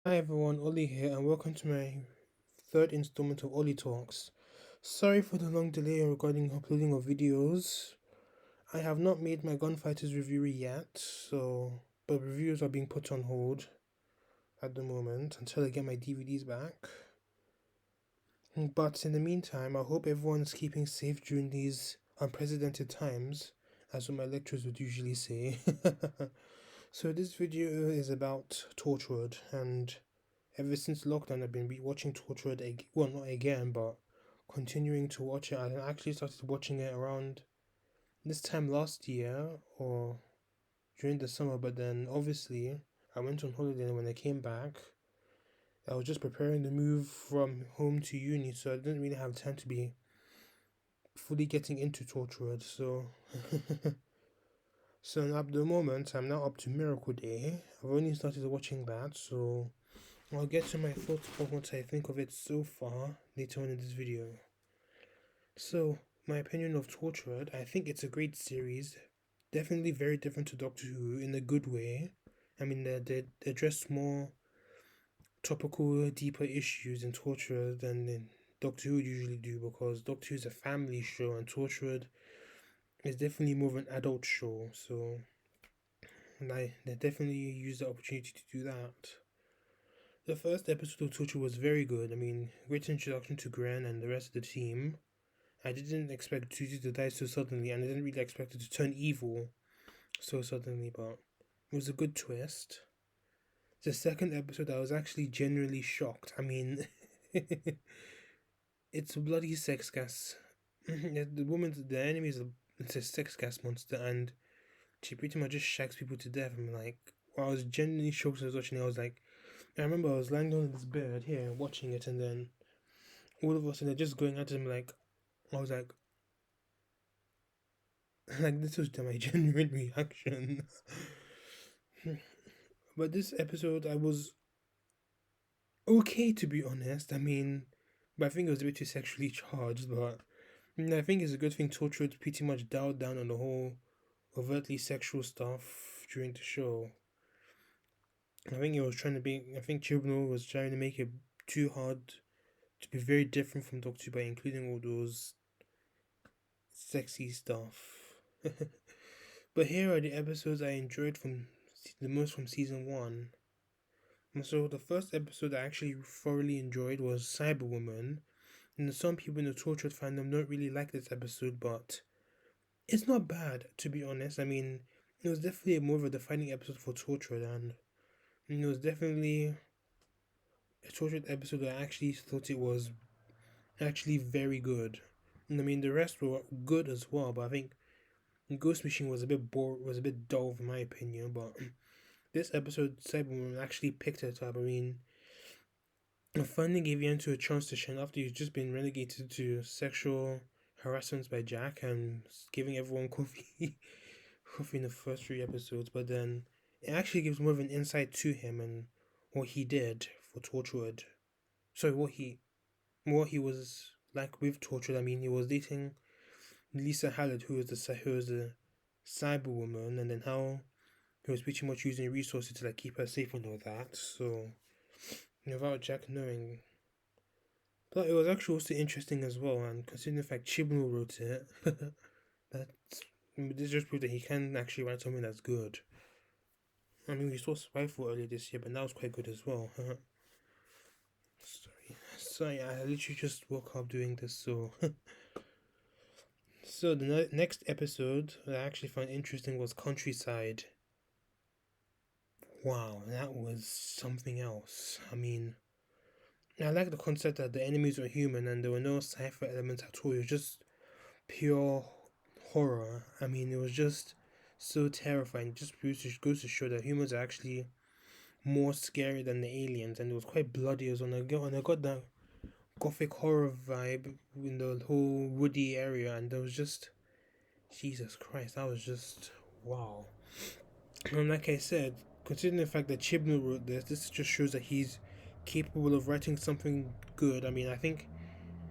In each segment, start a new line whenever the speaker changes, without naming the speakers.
Hi everyone, Ollie here, and welcome to my third installment of Olly Talks. Sorry for the long delay regarding uploading of videos. I have not made my Gunfighters review yet, but reviews are being put on hold at the moment until I get my DVDs back. But in the meantime, I hope everyone's keeping safe during these unprecedented times, as what my lecturers would usually say. So this video is about Torchwood, and ever since lockdown, I've been watching Torchwood. Well, not again, but continuing to watch it. I actually started watching it around this time last year or during the summer. But then, obviously, I went on holiday, and when I came back, I was just preparing to move from home to uni, so I didn't really have time to be fully getting into Torchwood. So at the moment, I'm now up to Miracle Day. I've only started watching that, so I'll get to my thoughts on what I think of it so far later on in this video. So, my opinion of Torchwood, I think it's a great series. Definitely very different to Doctor Who in a good way. I mean, they address more topical, deeper issues in Torchwood than in Doctor Who usually do, because Doctor Who is a family show and Torchwood is definitely more of an adult show. So, they definitely use the opportunity to do that. The first episode of Torchwood was very good. I mean, great introduction to Gran and the rest of the team. I didn't expect Tutu to die so suddenly, and I didn't really expect it to turn evil so suddenly, but it was a good twist. The second episode, I was actually genuinely shocked. I mean, it's a bloody sex gas. The enemy is it's a sex gas monster, and she pretty much just shags people to death. I'm like, I was genuinely shocked as I was watching it. I was like, I remember I was lying down in this bed here watching it, and then all of us, and they're just going at him like, I was like, like this was my genuine reaction. But this episode, I was okay to be honest. I mean, but I think it was a bit too sexually charged. But I think it's a good thing Torchwood pretty much dialed down on the whole overtly sexual stuff during the show. I think it was trying to be. I think Chibnall was trying to make it too hard to be very different from Doctor Who by including all those sexy stuff. But here are the episodes I enjoyed from the most from season one. And so the first episode I actually thoroughly enjoyed was Cyberwoman. And some people in the Torchwood fandom don't really like this episode, but it's not bad to be honest. I mean, it was definitely more of a defining episode for Torchwood, and it was definitely a Torchwood episode that I actually thought it was actually very good. And I mean, the rest were good as well, but I think Ghost Machine was a bit was a bit dull in my opinion. But this episode, Cyberwoman actually picked it up. I mean, finally gave Ian a chance to shine after he's just been relegated to sexual harassment by Jack and giving everyone coffee, coffee in the first three episodes. But then it actually gives more of an insight to him and what he did for Torchwood. Sorry, what he was like with Torchwood. I mean, he was dating Lisa Hallett, who was the cyber woman, and then how he was pretty much using resources to like keep her safe and all that. So without Jack knowing. But it was actually also interesting as well, and considering the fact Chibnall wrote it, that's this just proves that he can actually write something that's good. I mean, we saw Spyfall earlier this year, but that was quite good as well. Sorry, I literally just woke up doing this, so. So the next episode that I actually found interesting was Countryside. Wow, that was something else. I mean, I like the concept that the enemies were human and there were no sci-fi elements at all. It was just pure horror. I mean, it was just so terrifying. It just goes to show that humans are actually more scary than the aliens, and it was quite bloody as well. And I got that gothic horror vibe in the whole woody area, and there was just Jesus Christ, that was just wow. And like I said, considering the fact that Chibnall wrote this just shows that he's capable of writing something good. I mean, I think,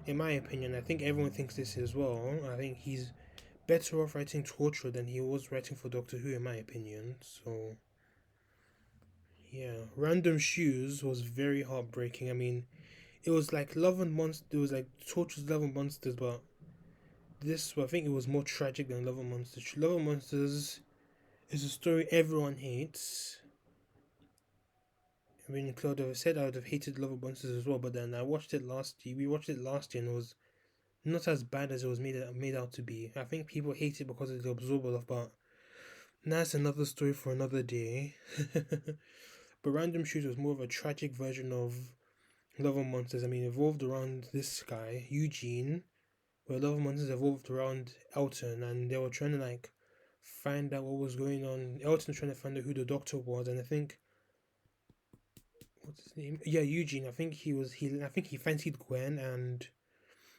in my opinion, I think everyone thinks this as well. I think he's better off writing Torture than he was writing for Doctor Who, in my opinion. So, Yeah, Random Shoes was very heartbreaking. I mean, it was like Love and Monsters. It was like Torchwood's Love and Monsters, but this I think it was more tragic than Love and Monsters. Love and Monsters is a story everyone hates. I mean, Claude, I said I would have hated Love and Monsters as well, but then I watched it last year. We watched it last year, and it was not as bad as it was made out to be. I think people hate it because of the absorbable of, but that's another story for another day. But Random Shoes was more of a tragic version of Love and Monsters. I mean, it evolved around this guy, Eugene, where Love and Monsters evolved around Elton, and they were trying to like find out what was going on. Elton trying to find out who the doctor was, and I think what's his name? Yeah, Eugene. I think he fancied Gwen, and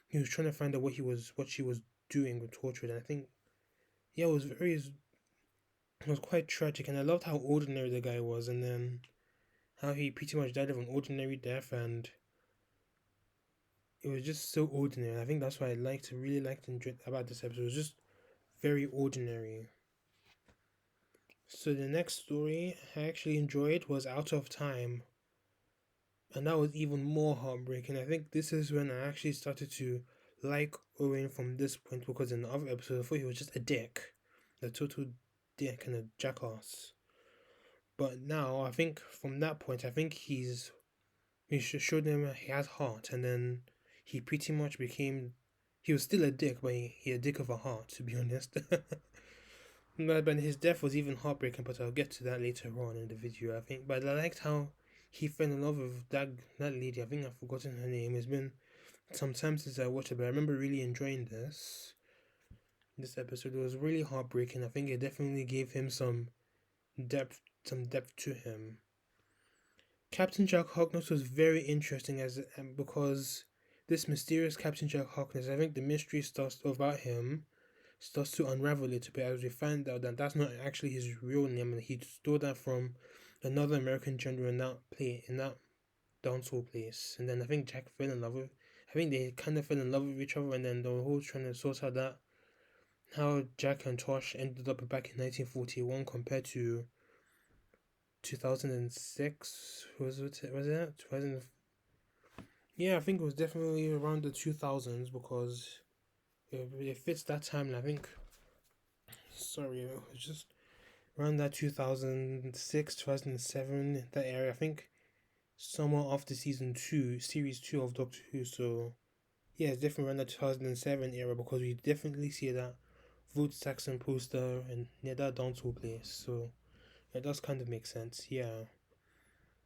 he was trying to find out what she was doing with Torchwood. And I think yeah, it was quite tragic, and I loved how ordinary the guy was, and then how he pretty much died of an ordinary death, and it was just so ordinary. I think that's why really liked and enjoyed about this episode. It was just very ordinary. So the next story I actually enjoyed was Out of Time, and that was even more heartbreaking. I think this is when I actually started to like Owen from this point, because in the other episode I thought he was just a dick, a total dick and a jackass. But now I think from that point, I think he showed them he has heart, and then he pretty much became. He was still a dick, but he a dick of a heart, to be honest. But his death was even heartbreaking. But I'll get to that later on in the video, I think. But I liked how he fell in love with that lady. I think I've forgotten her name. It's been some time since I watched it, but I remember really enjoying this episode. It was really heartbreaking. I think it definitely gave him some depth to him. Captain Jack Harkness was very interesting because this mysterious Captain Jack Harkness, I think the mystery starts about him starts to unravel a little bit as we find out that that's not actually his real name, and he stole that from another American general in that dancehall place. And then I think Jack fell in love with. I think they kind of fell in love with each other, and then the whole trying to sort out that how Jack and Tosh ended up back in 1941 compared to 2006. Was it 2000? Yeah, I think it was definitely around the 2000s because it fits that time. I think. Sorry, it was just around that 2006, 2007, that area. I think somewhere after series two of Doctor Who. So yeah, it's definitely around the 2007 era because we definitely see that Vote Saxon poster and near that dancehall place. So it does kind of make sense, yeah.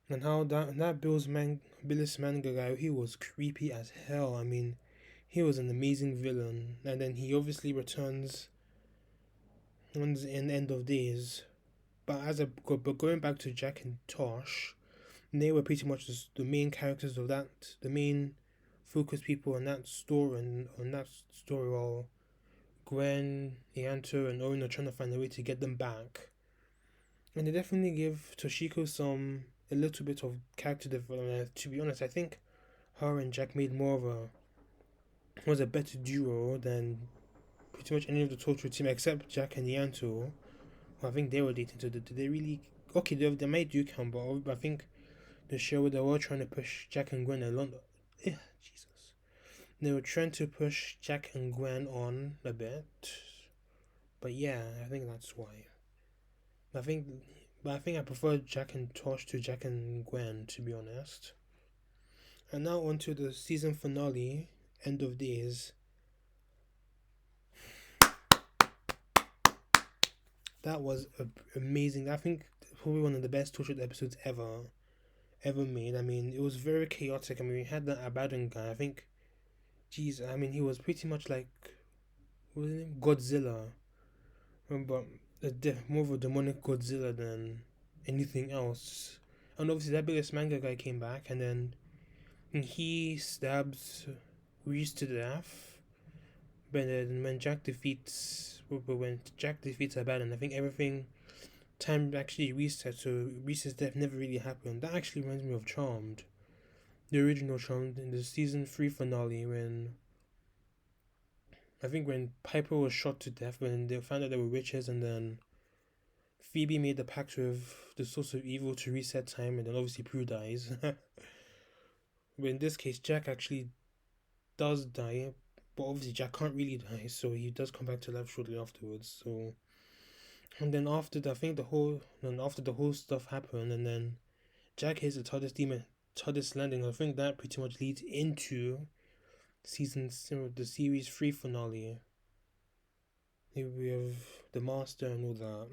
And how that Billis Manga guy, he was creepy as hell. I mean, he was an amazing villain, and then he obviously returns in End of Days. But going back to Jack and Tosh, they were pretty much the main characters of the main focus people on that story, and on that story, while Gwen, Ianto, and Owen are trying to find a way to get them back. And they definitely give Toshiko a little bit of character development. To be honest, I think her and Jack made more of a was a better duo than pretty much any of the Torchwood team except Jack and Ianto. I think they were dating. So did they really? Okay, they might do count, but I think the show they were trying to push Jack and Gwen along. Jesus. They were trying to push Jack and Gwen on a bit, but yeah, I think that's why. I think, but I think I prefer Jack and Tosh to Jack and Gwen, to be honest. And now on to the season finale, End of Days. That was amazing. I think probably one of the best Torchwood episodes ever made. I mean, it was very chaotic. I mean, we had that Abaddon guy. I think, geez, I mean, he was pretty much like what was his name? Godzilla, but more of a demonic Godzilla than anything else. And obviously, that biggest manga guy came back, and then he stabs Reese to death. But then when Jack defeats Abaddon, I think everything time actually reset. So Reese's death never really happened. That actually reminds me of Charmed, the original Charmed in the season 3 finale, when I think when Piper was shot to death when they found out they were witches, and then Phoebe made the pact with the source of evil to reset time, and then obviously Prue dies. But in this case, Jack actually does die, but obviously Jack can't really die, so he does come back to life shortly afterwards. So, and then after the, I think the whole, and after the whole stuff happened, and then Jack hits the TARDIS demon, TARDIS landing. I think that pretty much leads into the series 3 finale. We have the Master and all that.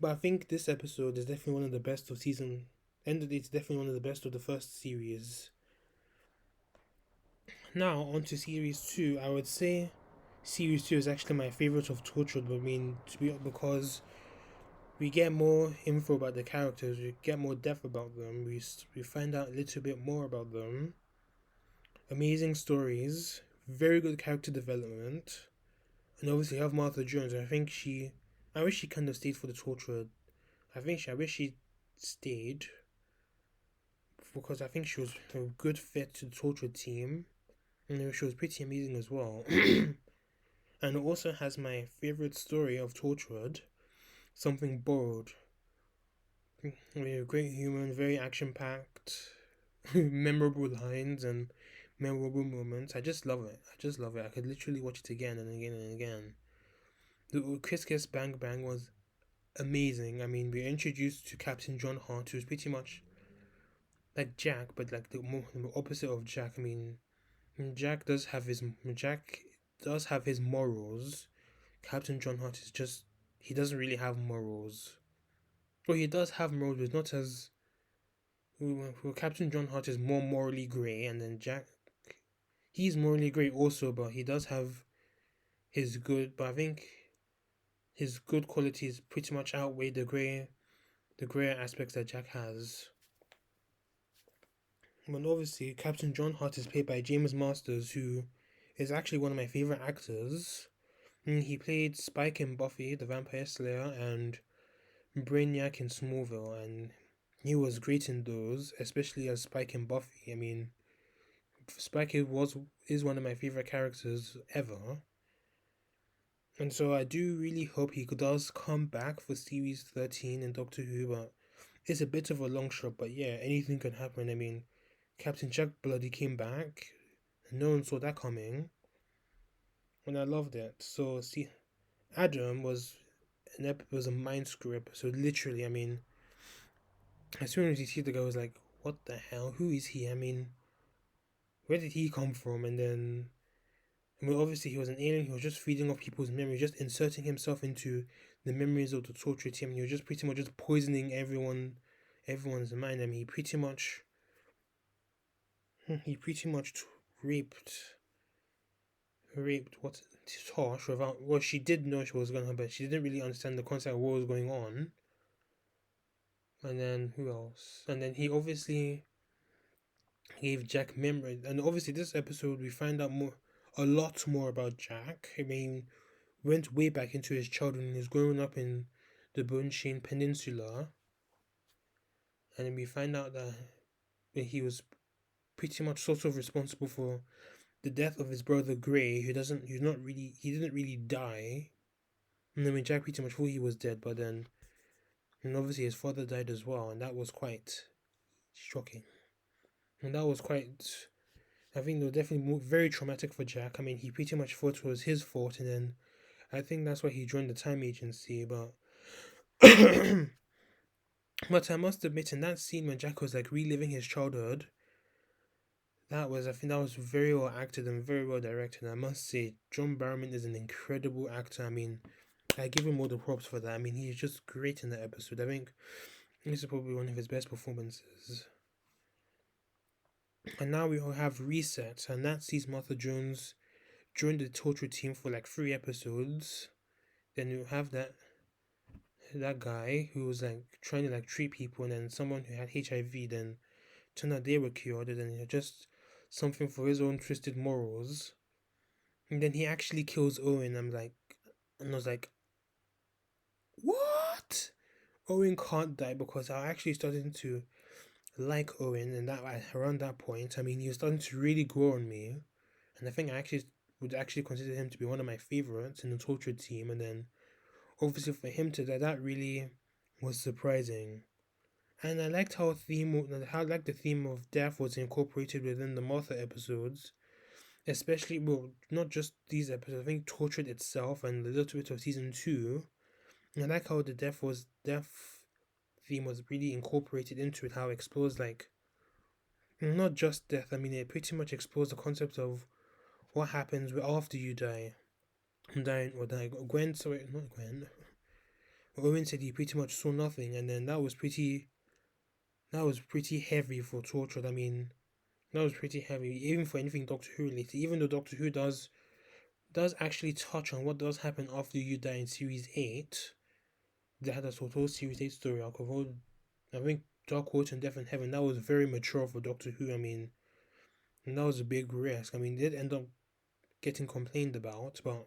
But I think this episode is definitely one of the best of season. End of the day, it's definitely one of the best of the first series. Now on to series 2. I would say series 2 is actually my favorite of Torchwood. I mean, because we get more info about the characters, we get more depth about them, we find out a little bit more about them. Amazing stories, very good character development, and obviously you have Martha Jones. I wish she kind of stayed for the Torchwood. I wish she stayed because I think she was a good fit to the Torchwood team, and she was pretty amazing as well. And it also has my favorite story of Torchwood, Something Borrowed. Great human, very action packed, memorable lines and memorable moments. I just love it. I just love it. I could literally watch it again and again and again. The Kiss Kiss Bang Bang was amazing. I mean, we are introduced to Captain John Hart, who's pretty much like Jack, but like the opposite of Jack. I mean, Jack does have his morals. Captain John Hart is just he doesn't really have morals. Well, he does have morals, but not as well, Captain John Hart is more morally grey, and then Jack, he's morally grey also, but he does have his good. But I think his good qualities pretty much outweigh the grey aspects that Jack has. But obviously, Captain John Hart is played by James Masters, who is actually one of my favorite actors. He played Spike in Buffy the Vampire Slayer and Brainiac in Smallville, and he was great in those, especially as Spike in Buffy. I mean, Spike is one of my favorite characters ever, and so I do really hope he does come back for series 13 in Doctor Who. But it's a bit of a long shot. But yeah, anything can happen. I mean, Captain Jack bloody came back, and no one saw that coming, and I loved it. So see, Adam was a mind screw episode. Literally, I mean, as soon as you see the guy, I was like, what the hell? Who is he? I mean, where did he come from? And then, I mean, obviously he was an alien. He was just feeding off people's memories, just inserting himself into the memories of the torture team. And he was just pretty much just poisoning everyone's mind. I mean, he pretty much raped what Tosh without. Well, she did know she was gonna, but she didn't really understand the concept of what was going on. And then who else? And then he obviously gave Jack memory. And obviously, this episode we find out a lot more about Jack. I mean, went way back into his childhood and he's growing up in the Bone Peninsula, and then we find out that he was pretty much sort of responsible for the death of his brother Gray, he didn't really die. And then Jack pretty much thought he was dead, but then, and obviously his father died as well, and that was quite shocking. And that was quite, I think, it was definitely very traumatic for Jack. I mean, he pretty much thought it was his fault, and then I think that's why he joined the time agency. But but I must admit, in that scene when Jack was like reliving his childhood, I think that was very well acted and very well directed. And I must say, John Barrowman is an incredible actor. I mean, I give him all the props for that. I mean, he's just great in that episode. I think this is probably one of his best performances. And now we all have Reset, and that sees Martha Jones join the Torchwood team for like 3 episodes. Then you have that guy who was like trying to like treat people, and then someone who had HIV. Then turned out they were cured, and then just something for his own twisted morals. And then he actually kills Owen. I was like, what? Owen can't die, because I actually started to like Owen, and that around that point, I mean, he was starting to really grow on me, and I think I actually would actually consider him to be one of my favorites in the Tortured team. And then obviously for him to die, that really was surprising. And I liked how I liked the theme of death was incorporated within the Martha episodes, especially well, not just these episodes. I think Tortured itself and a little bit of season two. And I like how the death theme was really incorporated into it. How it explores like not just death. I mean, it pretty much explores the concept of what happens after you die. Dying or dying. Gwen, sorry, not Gwen. Owen said he pretty much saw nothing, and then that was pretty heavy for Torchwood. I mean, that was pretty heavy, even for anything Doctor Who related. Even though Doctor Who does actually touch on what does happen after you die in Series 8. They had a sort of Series 8 story arc of all, I think Dark Water and Death in Heaven. That was very mature for Doctor Who. I mean, and that was a big risk. I mean, they did end up getting complained about, but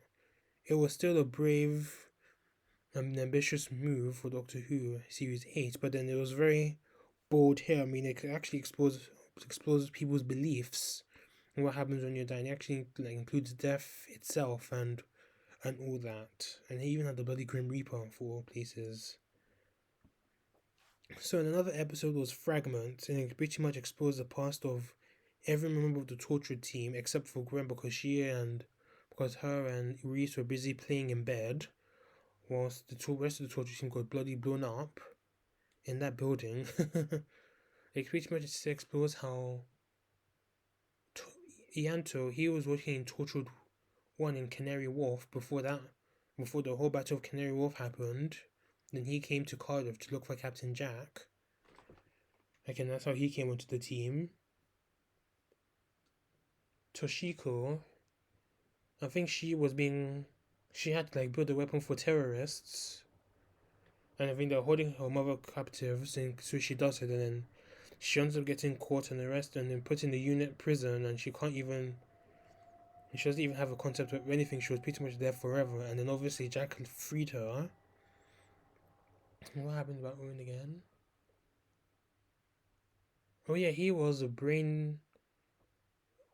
it was still a brave and ambitious move for Doctor Who Series 8. But then it was very bold here. I mean, it actually explores people's beliefs and what happens when you're dying. It actually like includes death itself and all that. And he even had the bloody Grim Reaper for all places. So in another episode was Fragment, and it pretty much exposed the past of every member of the Tortured team except for Gwen because her and Reese were busy playing in bed, whilst the rest of the Tortured team got bloody blown up in that building. It pretty much explores how Ianto, he was working in Torchwood 1 in Canary Wharf before the whole Battle of Canary Wharf happened. Then he came to Cardiff to look for Captain Jack. And that's how he came onto the team. Toshiko, I think she had to like build a weapon for terrorists. And I think they're holding her mother captive, so she does it, and then she ends up getting caught and arrested and then put in the unit prison, and she doesn't even have a concept of anything. She was pretty much there forever, and then obviously Jack freed her. What happened about Owen again? Oh yeah, he was a brain.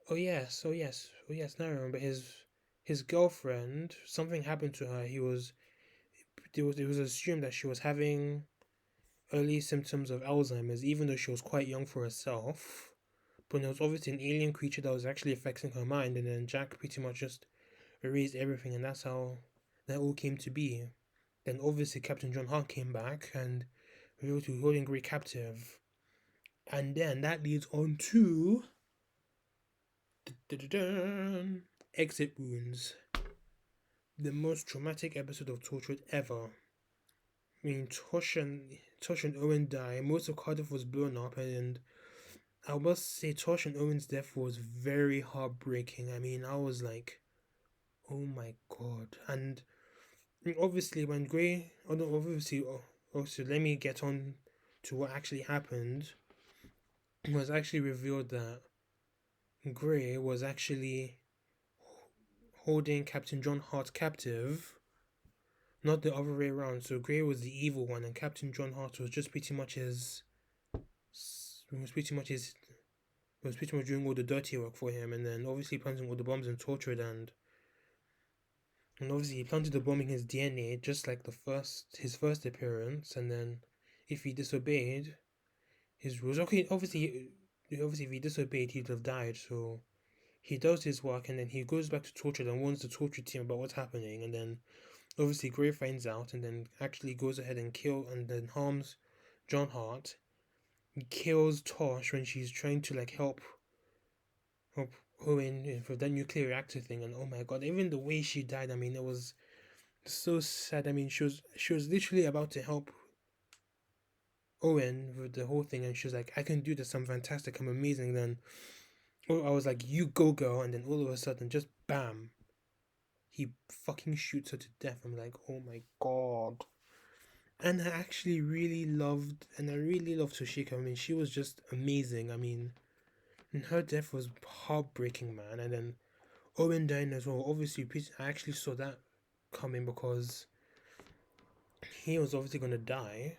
Oh yes. Now I remember his girlfriend. Something happened to her. It was assumed that she was having early symptoms of Alzheimer's, even though she was quite young for herself. But it was obviously an alien creature that was actually affecting her mind, and then Jack pretty much just erased everything, and that's how that all came to be. Then obviously Captain John Hart came back and we were to holding Grey captive. And then that leads on to Exit Wounds. The most traumatic episode of Torchwood ever. I mean, Tosh and Owen die. Most of Cardiff was blown up, and I must say Tosh and Owen's death was very heartbreaking. I mean, I was like, oh my god. And obviously when Grey, also let me get on to what actually happened. It was actually revealed that Grey was actually holding Captain John Hart captive, not the other way around. So Grey was the evil one, and Captain John Hart was just pretty much doing all the dirty work for him, and then obviously planting all the bombs and tortured, and obviously he planted the bomb in his DNA just like his first appearance, and then if he disobeyed his rules, okay, obviously if he disobeyed he'd have died. So he does his work, and then he goes back to Tortured and warns the Tortured team about what's happening, and then obviously Grey finds out and then actually goes ahead and then harms John Hart. He kills Tosh when she's trying to like help Owen for that nuclear reactor thing, and oh my god, even the way she died, I mean, it was so sad. I mean, she was literally about to help Owen with the whole thing, and she was like, I can do this, I'm fantastic, I'm amazing. Then I was like, you go girl, and then all of a sudden just bam, he fucking shoots her to death. I'm like, oh my god. And I really loved Toshiko. I mean, she was just amazing. I mean, and her death was heartbreaking, man. And then Owen dying as well. Obviously, I actually saw that coming because he was obviously gonna die.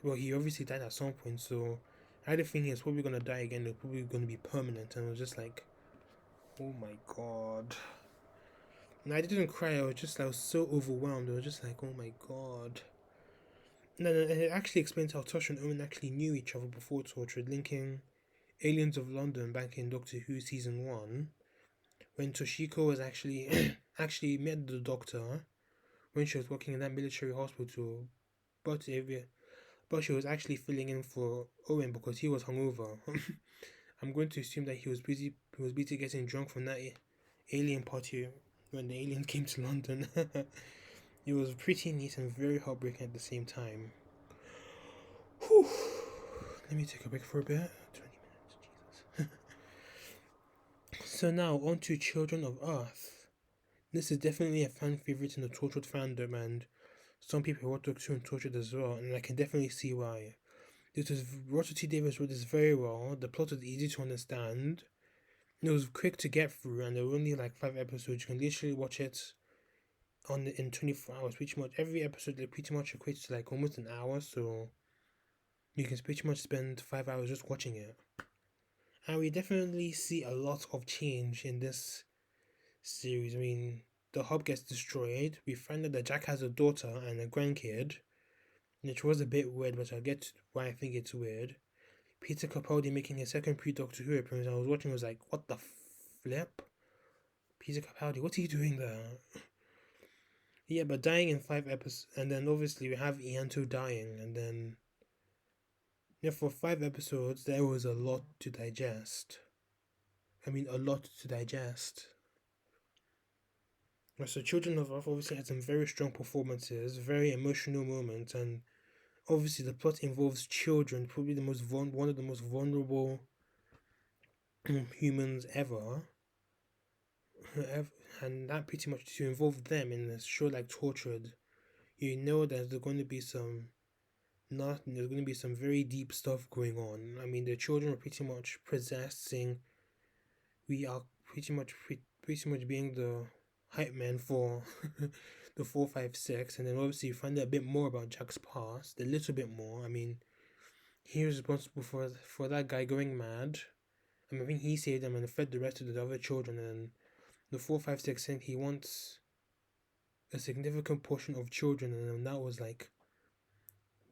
Well, he obviously died at some point, so I had a feeling he was probably gonna die again. It was probably gonna be permanent, and it was just like, oh my god. And I didn't cry. I was so overwhelmed. I was just like, oh my god. No, no, it actually explains how Tosh and Owen actually knew each other before Torchwood, linking Aliens of London back in Doctor Who season one, when Toshiko was actually actually met the Doctor when she was working in that military hospital, but but she was actually filling in for Owen because he was hungover. I'm going to assume that he was busy getting drunk from that alien party when the aliens came to London. It was pretty neat and very heartbreaking at the same time. Whew. Let me take a break for a bit. 20 minutes, Jesus. So now on to Children of Earth. This is definitely a fan favorite in the Torchwood fandom, and some people watch Doctor Who and Torchwood as well, and I can definitely see why. This was Russell T Davies wrote this very well. The plot was easy to understand. It was quick to get through, and there were only like 5 episodes. You can literally watch it in 24 hours. Pretty much every episode they pretty much equates to like almost an hour, so you can pretty much spend 5 hours just watching it. And we definitely see a lot of change in this series. I mean, the hub gets destroyed. We find out that Jack has a daughter and a grandkid, which was a bit weird, but I'll get to why I think it's weird. Peter Capaldi making a second pre-Doctor Who appearance. I was watching, was like, what the flip? Peter Capaldi, what are you doing there? Yeah, but dying in 5 episodes, and then obviously we have Ianto dying, and then yeah, for 5 episodes there was a lot to digest. I mean, a lot to digest. So Children of Earth obviously had some very strong performances, very emotional moments, and obviously the plot involves children, probably one of the most vulnerable humans ever. And that pretty much to involve them in a show like Torchwood, you know that there's going to be some very deep stuff going on. I mean, the children are pretty much possessing. We are pretty much being the hype man for the 456, and then obviously you find out a bit more about Jack's past, a little bit more. I mean, he was responsible for that guy going mad. I mean, I think he saved them and fed the rest of the other children, and the 456 saying he wants a significant portion of children, and that was like,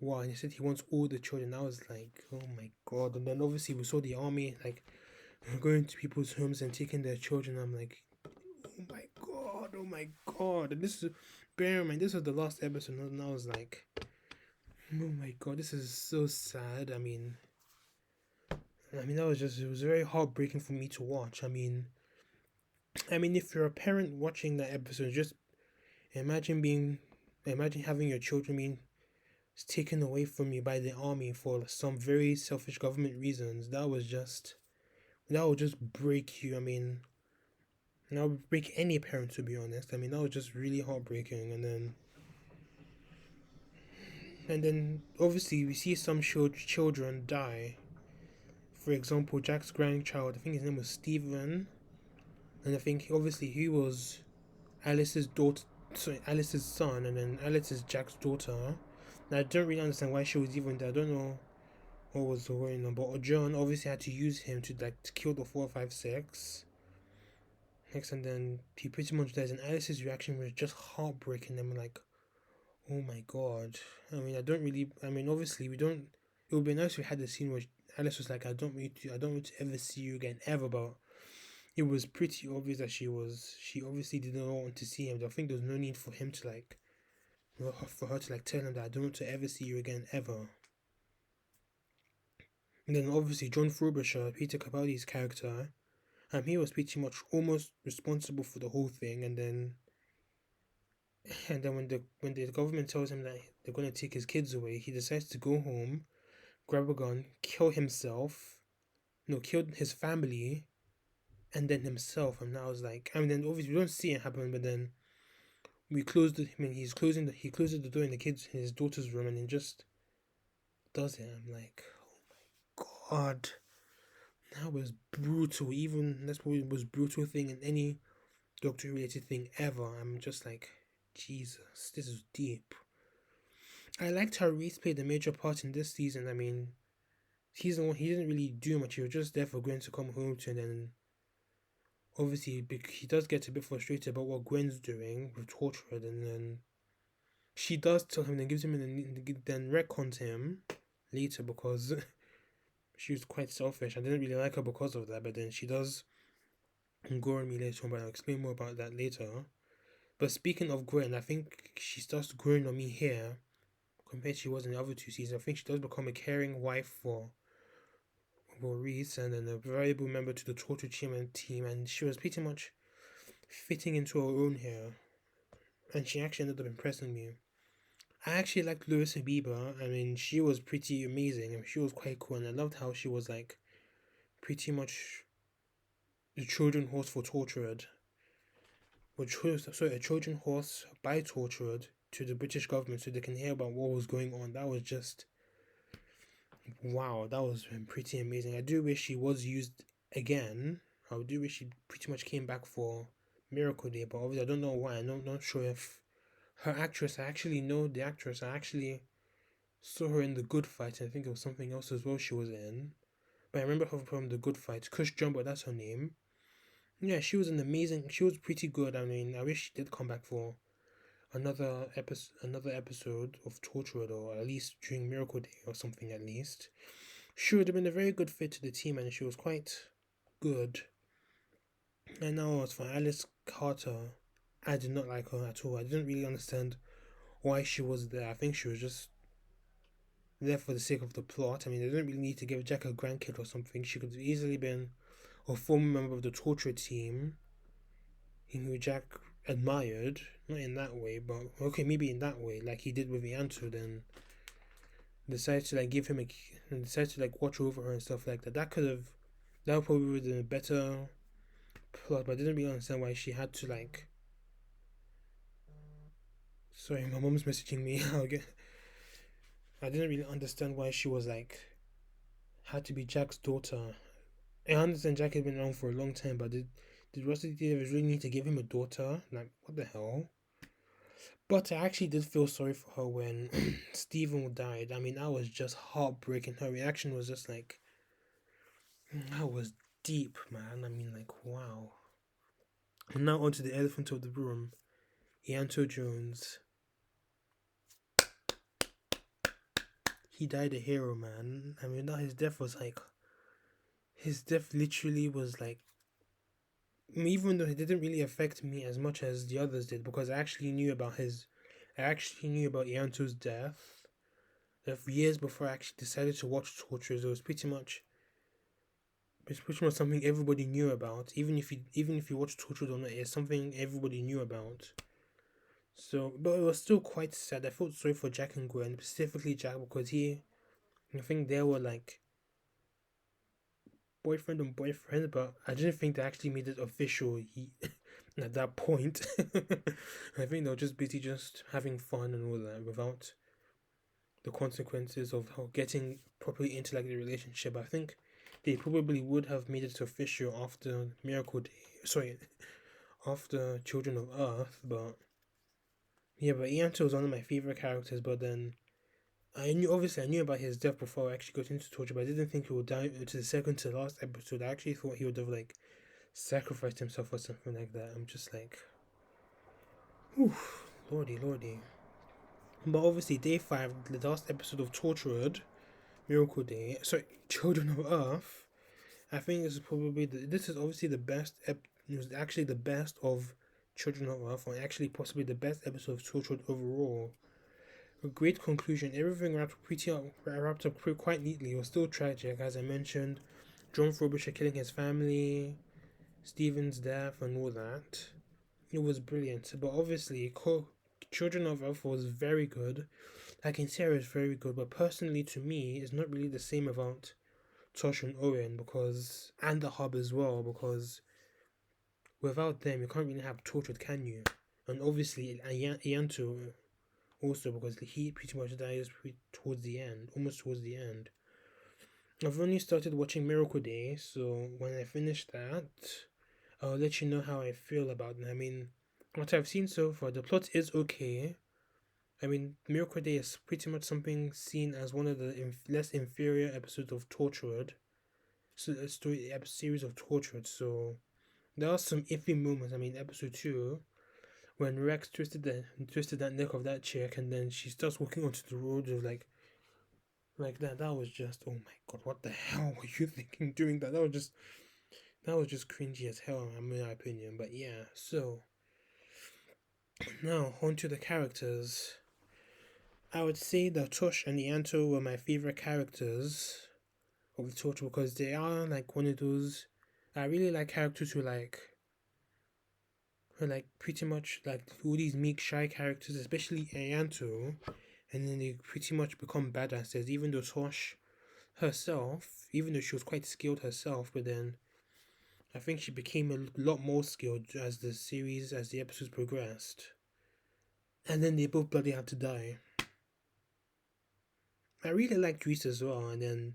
wow. And he said he wants all the children. I was like, oh my god. And then obviously we saw the army like going to people's homes and taking their children. I'm like, oh my god, oh my god. And this is, bear in mind, this was the last episode, and I was like, oh my god, this is so sad. That was just, it was very heartbreaking for me to watch. If you're a parent watching that episode, just imagine having your children being taken away from you by the army for some very selfish government reasons. That would just break you. That would break any parent, to be honest. That was just really heartbreaking. And then obviously we see some children die. For example, Jack's grandchild, I think his name was Stephen, and I think obviously he was Alice's daughter, sorry, Alice's son, and then Alice is Jack's daughter. Now, I don't really understand why she was even there. I don't know what was going on, but John obviously had to use him to kill the 456. Next, and then he pretty much dies, and Alice's reaction was just heartbreaking. I'm like, oh my god. Obviously we don't. It would be nice if we had the scene where Alice was like, I don't want to ever see you again ever. But it was pretty obvious that she obviously didn't want to see him. I think there was no need for him to for her to tell him that I don't want to ever see you again ever. And then obviously John Frobisher, Peter Capaldi's character, he was pretty much almost responsible for the whole thing. And then when the government tells him that they're going to take his kids away, he decides to go home, grab a gun, kill himself, no, kill his family, and then himself. And I was like, then obviously we don't see it happen, but then we closed. He closes the door in his daughter's room, and then just does it. I'm like, oh my god, that was brutal. That's probably the most brutal thing in any Doctor related thing ever. I'm just like, Jesus, this is deep. I liked how Reese played a major part in this season. Season 1, he didn't really do much. He was just there for Gwen to come home to, and then obviously he does get a bit frustrated about what Gwen's doing with Torchwood, and then she does tell him, then gives him, and then retcons him later because she was quite selfish. I didn't really like her because of that, but then she does go on me later on, but I'll explain more about that later. But speaking of Gwen, I think she starts growing on me here compared to she was in the other two seasons. I think she does become a caring wife for Reese, and then a valuable member to the Torchwood team, and she was pretty much fitting into her own here, and she actually ended up impressing me. I actually liked Larissa Bieber. I mean, she was pretty amazing. I mean, she was quite cool, and I loved how she was like pretty much the Trojan horse for Torchwood. A Trojan horse by Torchwood to the British government so they can hear about what was going on. That was just wow. That was pretty amazing. I do wish she was used again. I do wish she pretty much came back for Miracle Day, but obviously I don't know why. I'm not sure if her actress. I actually know the actress. I actually saw her in The Good Fight, and I think it was something else as well she was in. But I remember her from The Good Fight. Kush Jumbo, that's her name. Yeah, she was an amazing. She was pretty good. I mean, I wish she did come back for another episode of Torchwood, or at least during Miracle Day or something. At least she would have been a very good fit to the team, and she was quite good. And now as for Alice Carter, I did not like her at all. I didn't really understand why she was there. I think she was just there for the sake of the plot. I mean, they didn't really need to give Jack a grandkid or something. She could have easily been a former member of the Torchwood team who Jack admired. Not in that way, but okay, maybe in that way, like he did with Ianto, then decided to like give him a and decided to like watch over her and stuff like that. That would probably would have been a better plot, but I didn't really understand why she had to like. Sorry, my mom's messaging me. I didn't really understand why she was like had to be Jack's daughter. I understand Jack had been around for a long time, but did Rusty Davis really need to give him a daughter? Like, what the hell? But I actually did feel sorry for her when Stephen died. I mean, that was just heartbreaking. Her reaction was just like, that was deep, man. I mean, like, wow. And now onto the elephant of the room, Ianto Jones. He died a hero, man. I mean, his death was like, his death literally was like, even though it didn't really affect me as much as the others did, because I actually knew about Ianto's death years before I actually decided to watch Torchwood. It's pretty much something everybody knew about. Even if you watch Torchwood or not, it's something everybody knew about. So, but it was still quite sad. I felt sorry for Jack and Gwen, specifically Jack, because I think they were like boyfriend and boyfriend, but I didn't think they actually made it official at that point. I think they were just busy just having fun and all that without the consequences of how getting properly into like the relationship. I think they probably would have made it official after Miracle Day. Sorry, after Children of Earth, but yeah, but Ianto was one of my favorite characters. But then I knew about his death before I actually got into Torture, but I didn't think he would die to the second to last episode. I actually thought he would have like sacrificed himself or something like that. I'm just like, whew, lordy, lordy. But obviously, day 5, the last episode of Torchwood, Miracle Day. Sorry, Children of Earth. I think this is obviously the best. It was actually the best of Children of Earth, or actually possibly the best episode of Torchwood overall. A great conclusion. Everything wrapped up quite neatly. It was still tragic, as I mentioned. John Frobisher killing his family, Stephen's death, and all that. It was brilliant. But obviously, Children of Earth was very good. I can say it was very good, but personally, to me, it's not really the same about Tosh and Owen and the Hub as well, because without them, you can't really have Torchwood, can you? And obviously, Ianto also, because he pretty much dies towards the end, almost towards the end. I've only started watching Miracle Day, so when I finish that, I'll let you know how I feel about it. I mean, what I've seen so far, the plot is okay. I mean, Miracle Day is pretty much something seen as one of the less inferior episodes of Torchwood. So a series of Torchwood. So There are some iffy moments. I mean, episode two, when Rex twisted that neck of that chick, and then she starts walking onto the road of like that. That was just, oh my god, what the hell were you thinking doing that? That was just cringy as hell, in my opinion. But yeah, so now onto the characters. I would say that Tosh and Ianto were my favorite characters of the Torch because they are like one of those. I really like characters who like pretty much like all these meek shy characters, especially Ianto, and then they pretty much become badasses. Even though Tosh herself, even though she was quite skilled herself, but then I think she became a lot more skilled as the episodes progressed. And then they both bloody had to die. I really liked Reese as well, and then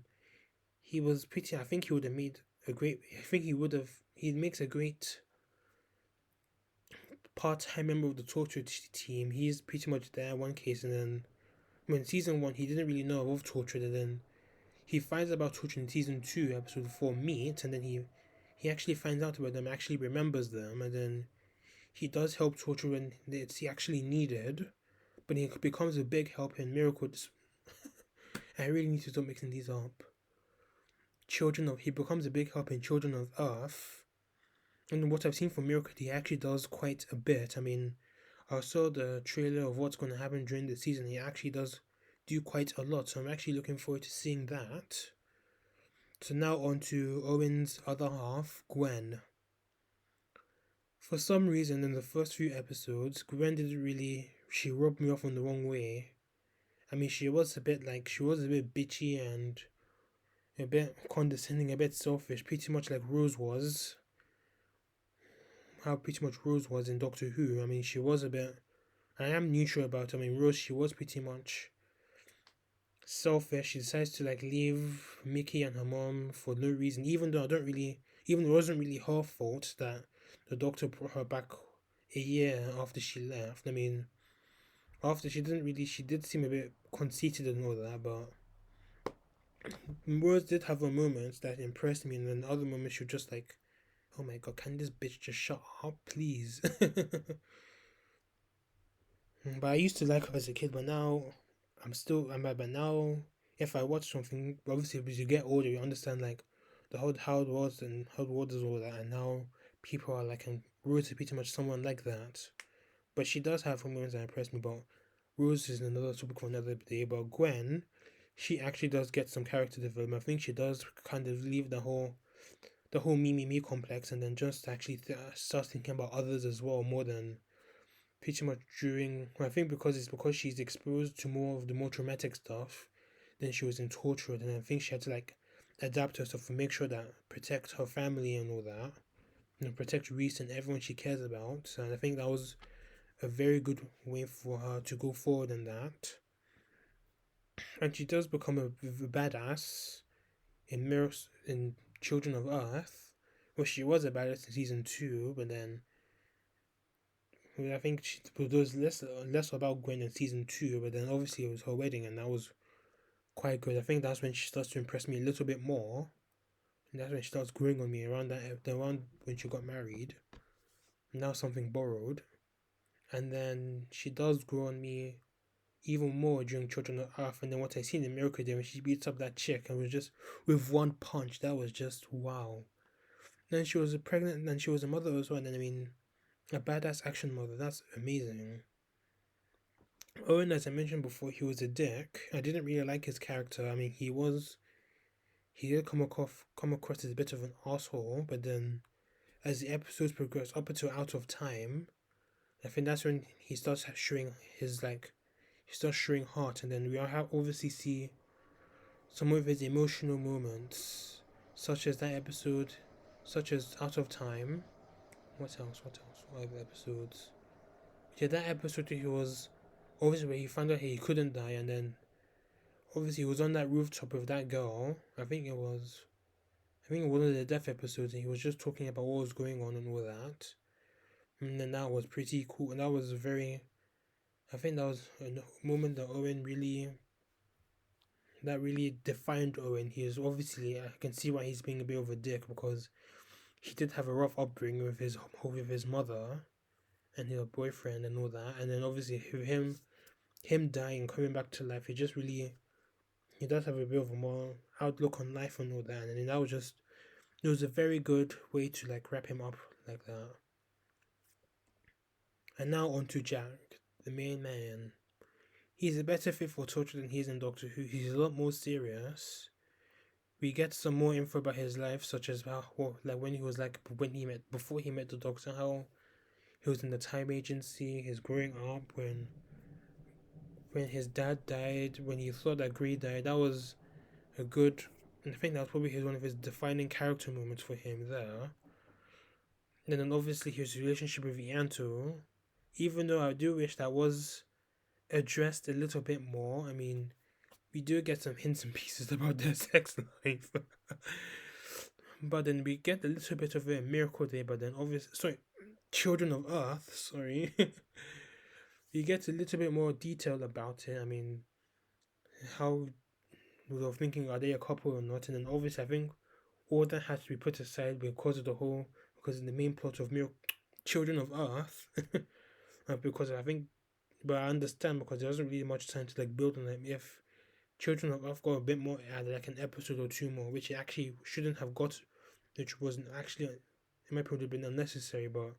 he was pretty. I think he would have made a great. I think he would have. He makes a great part-time member of the Torchwood team. He's pretty much there one case, and then when season one he didn't really know of Torchwood, and then he finds out about Torchwood in season two, episode four, Meet, and then he actually finds out about them, actually remembers them, and then he does help Torchwood when it's actually needed, but he becomes a big help in Miracles. I really need to stop mixing these up. He becomes a big help in Children of Earth. And what I've seen from Miracle, he actually does quite a bit. I mean, I saw the trailer of what's going to happen during the season. He actually does do quite a lot, so I'm actually looking forward to seeing that. So now on to Owen's other half, Gwen. For some reason, in the first few episodes, Gwen didn't really. She rubbed me off in the wrong way. I mean, she was a bit bitchy and a bit condescending, a bit selfish, pretty much like Rose was. How pretty much Rose was in Doctor Who. I mean, she was a bit. I am neutral about her. I mean, Rose, she was pretty much selfish. She decides to like leave Mickey and her mom for no reason, even though it wasn't really her fault that the doctor brought her back a year after she left. I mean, after she did seem a bit conceited and all that, but Rose did have her moments that impressed me, and then other moments she was just like, oh my god, can this bitch just shut up, please? But I used to like her as a kid, but now but now if I watch something, obviously as you get older, you understand like the whole how it was and all that, and now people are like, and Rose is pretty much someone like that. But she does have her moments that impress me. But Rose is another topic for another day. But Gwen, she actually does get some character development. I think she does kind of leave the whole me complex, and then just actually start thinking about others as well more than pretty much during. I think because she's exposed to more of the more traumatic stuff than she was in Torchwood, and I think she had to like adapt herself to make sure that protect her family and all that, protect Reese and everyone she cares about. And I think that was a very good way for her to go forward in that. And she does become a badass in Children of Earth. Well, she was a badass in season two, but then I think it was less about Gwen in season two. But then obviously it was her wedding, and that was quite good. I think that's when she starts to impress me a little bit more. And that's when she starts growing on me around when she got married. Now something borrowed. And then she does grow on me even more during Children of Earth. And then what I seen in Miracle Day when she beats up that chick and was just with one punch, that was just wow. Then she was pregnant and she was a mother as well. And then, I mean, a badass action mother. That's amazing. Owen, as I mentioned before, he was a dick. I didn't really like his character. I mean, he did come across as a bit of an asshole, but then as the episodes progress up until Out of Time, I think that's when he starts showing heart, and then we obviously see some of his emotional moments, such as that episode, such as Out of Time. What else? What other episodes? Yeah, that episode he was obviously where he found out he couldn't die, and then obviously he was on that rooftop with that girl. I think one of the death episodes, and he was just talking about what was going on and all that. And then that was pretty cool, and that was I think that was a moment that really defined Owen. He is obviously, I can see why he's being a bit of a dick because he did have a rough upbringing with his mother and his boyfriend and all that, and then obviously with him dying, coming back to life, he does have a bit of a more outlook on life and all that, and then that was just it was a very good way to like wrap him up like that. And now on to Jack, the main man. He's a better fit for Torchwood than he is in Doctor Who. He's a lot more serious. We get some more info about his life, such as how, well, like before he met the Doctor, how he was in the time agency, his growing up, when his dad died, when he thought that Grey died. That was a good, and I think that was probably one of his defining character moments for him there. And then obviously his relationship with Ianto, even though I do wish that was addressed a little bit more. I mean, we do get some hints and pieces about their sex life. But then we get a little bit of a Miracle Day, but then Children of Earth, sorry. We get a little bit more detail about it. I mean, how we were thinking, are they a couple or not? And then obviously I think all that has to be put aside because of the main plot of Children of Earth. Because but I understand because there wasn't really much time to like build on them. If Children of Earth got a bit more added, like an episode or two more, which it actually shouldn't have got, which wasn't actually, it might probably have been unnecessary, but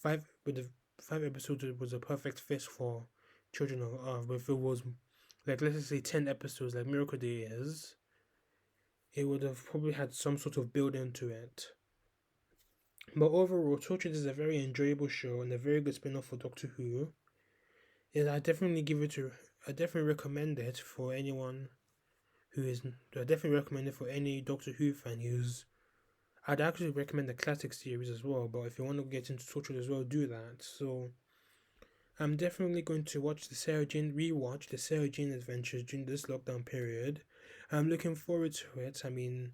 the 5 episodes was a perfect fit for Children of Earth. But if it was, like, let's just say 10 episodes, like Miracle Day is, it would have probably had some sort of build into it. But overall, Torchwood is a very enjoyable show and a very good spin-off for Doctor Who. I definitely recommend it for anyone I definitely recommend it for any Doctor Who fan I'd actually recommend the classic series as well, but if you want to get into Torchwood as well, do that. So, I'm definitely going to rewatch the Sarah Jane adventures during this lockdown period. I'm looking forward to it. I mean,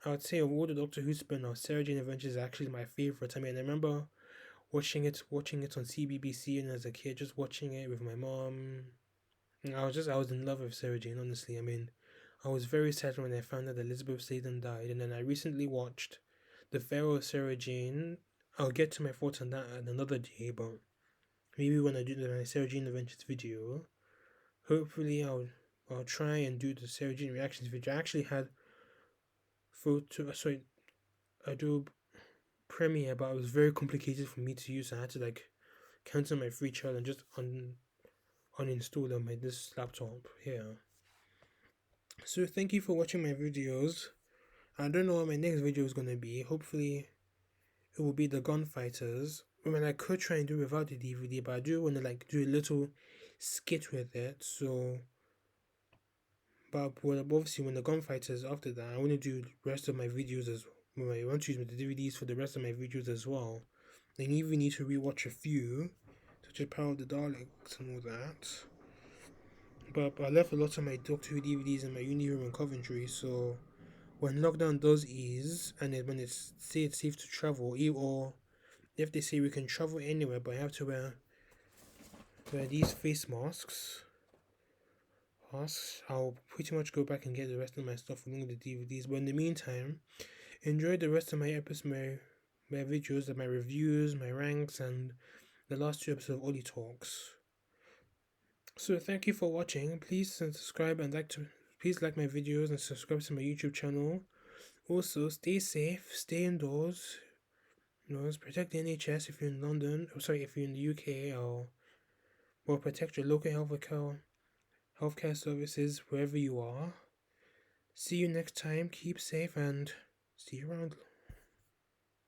I would say of all the Doctor Who spin-offs, Sarah Jane Adventures is actually my favorite. I mean, I remember watching it on CBBC and as a kid, just watching it with my mom. I was in love with Sarah Jane, honestly. I mean, I was very sad when I found out that Elizabeth Sladen died, and then I recently watched The Pharaoh of Sarah Jane. I'll get to my thoughts on that at another day, but maybe when I do the Sarah Jane Adventures video, hopefully I'll try and do the Sarah Jane reactions video. I actually had Adobe Premiere, but it was very complicated for me to use. I had to like cancel my free trial and just uninstall them on this laptop here. So thank you for watching my videos. I don't know what my next video is gonna be. Hopefully it will be the Gunfighters. I mean, I could try and do without the DVD, but I do want to like do a little skit with it. So, but obviously when the Gunfighters after that, I want to do the rest of my videos I want to use the DVDs for the rest of my videos as well. Then you even need to rewatch a few, such as Power of the Daleks and all that. But I left a lot of my Doctor Who DVDs in my uni room in Coventry, so when lockdown does ease and when it's safe to travel, or if they say we can travel anywhere but I have to wear these face masks, I'll pretty much go back and get the rest of my stuff along with the DVDs. But in the meantime, enjoy the rest of my episodes, my videos, my reviews, my ranks, and the last 2 episodes of Olly Talks. So thank you for watching. Please subscribe and please like my videos and subscribe to my YouTube channel. Also, stay safe, stay indoors. Protect the NHS if you're in London. If you're in the UK, or protect your local healthcare services wherever you are. See you next time. Keep safe and see you around.